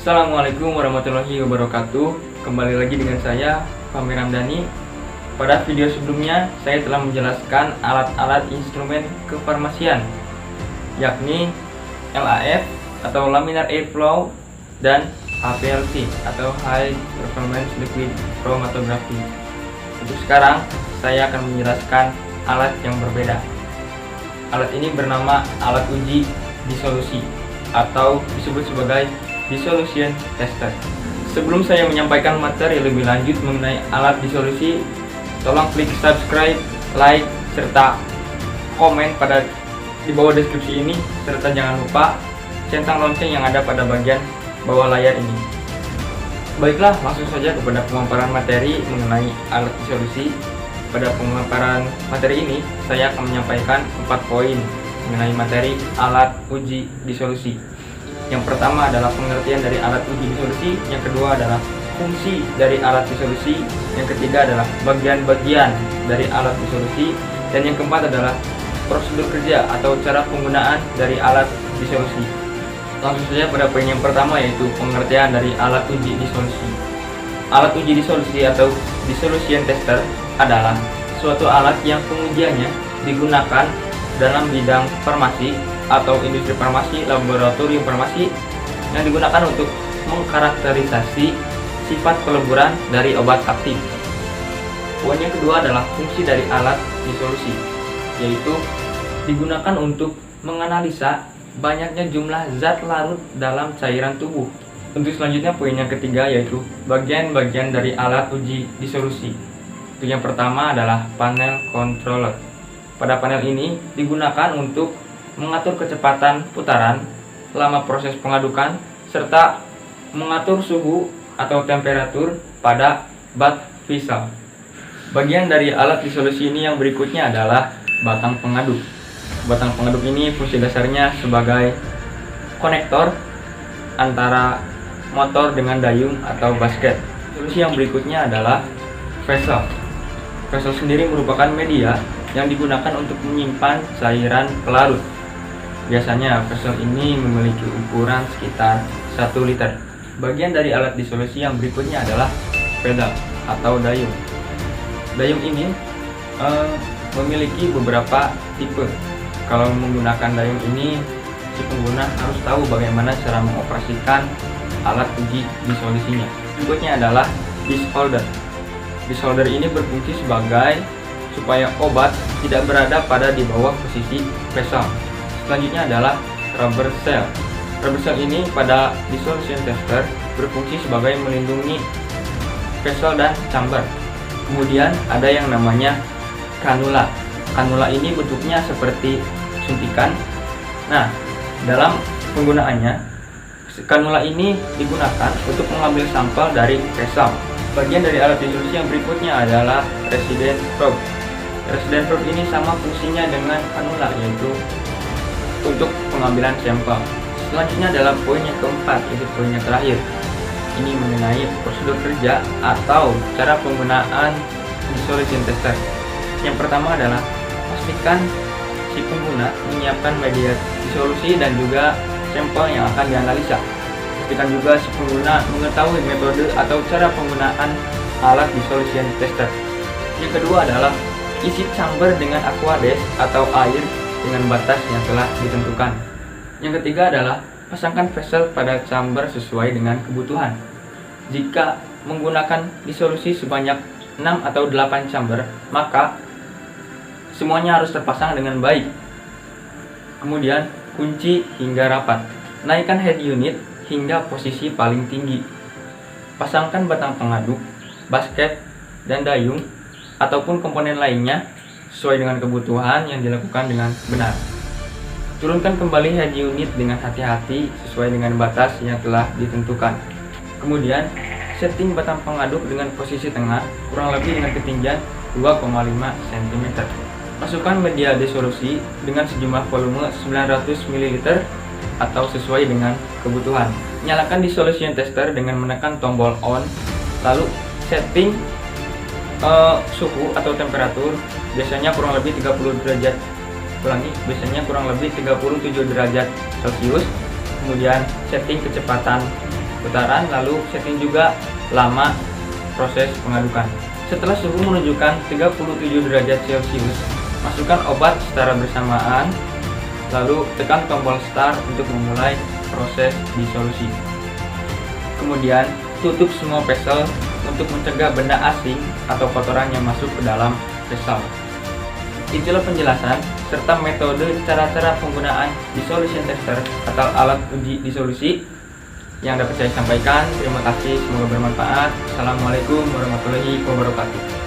Assalamualaikum warahmatullahi wabarakatuh. Kembali lagi dengan saya, Fahmi Ramdhani. Pada video sebelumnya, saya telah menjelaskan alat-alat instrumen kefarmasian, yakni LAF atau Laminar Airflow dan HPLC atau High Performance Liquid Chromatography. Untuk sekarang, saya akan menjelaskan alat yang berbeda. Alat ini bernama alat uji disolusi atau disebut sebagai dissolution tester. Sebelum saya menyampaikan materi lebih lanjut mengenai alat disolusi, tolong klik subscribe, like, serta komen di bawah deskripsi ini, serta jangan lupa centang lonceng yang ada pada bagian bawah layar ini. Baiklah, langsung saja kepada pemaparan materi mengenai alat disolusi. Pada pemaparan materi ini, saya akan menyampaikan 4 poin mengenai materi alat uji disolusi. Yang pertama adalah pengertian dari alat uji disolusi, yang kedua adalah fungsi dari alat disolusi, yang ketiga adalah bagian-bagian dari alat disolusi, dan yang keempat adalah prosedur kerja atau cara penggunaan dari alat disolusi. Langsung saja pada poin yang pertama, yaitu pengertian dari alat uji disolusi. Alat uji disolusi atau dissolution tester adalah suatu alat yang pengujiannya digunakan dalam bidang farmasi atau industri farmasi, laboratorium farmasi, yang digunakan untuk mengkarakterisasi sifat peleburan dari obat aktif. Poin yang kedua adalah fungsi dari alat disolusi, yaitu digunakan untuk menganalisa banyaknya jumlah zat larut dalam cairan tubuh. Untuk selanjutnya, poin yang ketiga yaitu bagian-bagian dari alat uji disolusi. Untuk yang pertama adalah panel controller. Pada panel ini digunakan untuk mengatur kecepatan putaran, lama proses pengadukan, serta mengatur suhu atau temperatur pada bat vessel. Bagian dari alat disolusi ini yang berikutnya adalah batang pengaduk. Batang pengaduk ini fungsi dasarnya sebagai konektor antara motor dengan dayung atau basket. Solusi yang berikutnya adalah vessel. Vessel sendiri merupakan media yang digunakan untuk menyimpan cairan pelarut. Biasanya vessel ini memiliki ukuran sekitar 1 liter. Bagian dari alat disolusi yang berikutnya adalah pedal atau dayung. Dayung ini memiliki beberapa tipe. Kalau menggunakan dayung ini, si pengguna harus tahu bagaimana cara mengoperasikan alat uji disolusinya. Berikutnya adalah disc holder. Disc holder ini berfungsi sebagai supaya obat tidak berada pada di bawah posisi vessel. Selanjutnya adalah rubber cell. Rubber cell ini pada dissolution tester berfungsi sebagai melindungi vessel dan chamber. Kemudian ada yang namanya kanula. Kanula ini bentuknya seperti suntikan. Nah, dalam penggunaannya, kanula ini digunakan untuk mengambil sampel dari vessel. Bagian dari alat disolusi yang berikutnya adalah resident probe. Resident probe ini sama fungsinya dengan kanula, yaitu untuk pengambilan sampel. Selanjutnya adalah poin yang keempat, yaitu poin yang terakhir. Ini mengenai prosedur kerja atau cara penggunaan dissolution tester. Yang pertama adalah pastikan si pengguna menyiapkan media disolusi dan juga sampel yang akan dianalisa. Pastikan juga si pengguna mengetahui metode atau cara penggunaan alat dissolution tester. Yang kedua adalah isi chamber dengan aquades atau air dengan batas yang telah ditentukan. Yang ketiga adalah pasangkan vessel pada chamber sesuai dengan kebutuhan. Jika menggunakan disolusi sebanyak 6 atau 8 chamber, maka semuanya harus terpasang dengan baik. Kemudian kunci hingga rapat. Naikkan head unit hingga posisi paling tinggi. Pasangkan batang pengaduk, basket, dan dayung ataupun komponen lainnya sesuai dengan kebutuhan yang dilakukan dengan benar. Turunkan kembali head unit dengan hati-hati sesuai dengan batas yang telah ditentukan. Kemudian, setting batang pengaduk dengan posisi tengah kurang lebih dengan ketinggian 2,5 cm. Masukkan media disolusi dengan sejumlah volume 900 ml atau sesuai dengan kebutuhan. Nyalakan dissolution tester dengan menekan tombol on, lalu setting suhu atau temperatur biasanya kurang lebih 30 derajat. Biasanya kurang lebih 37 derajat Celcius. Kemudian setting kecepatan putaran, lalu setting juga lama proses pengadukan. Setelah suhu menunjukkan 37 derajat Celcius, masukkan obat secara bersamaan, lalu tekan tombol start untuk memulai proses disolusi. Kemudian tutup semua vessel untuk mencegah benda asing atau kotoran yang masuk ke dalam vessel. Itulah penjelasan serta metode cara-cara penggunaan dissolution tester atau alat uji disolusi yang dapat saya sampaikan. Terima kasih, semoga bermanfaat. Assalamualaikum warahmatullahi wabarakatuh.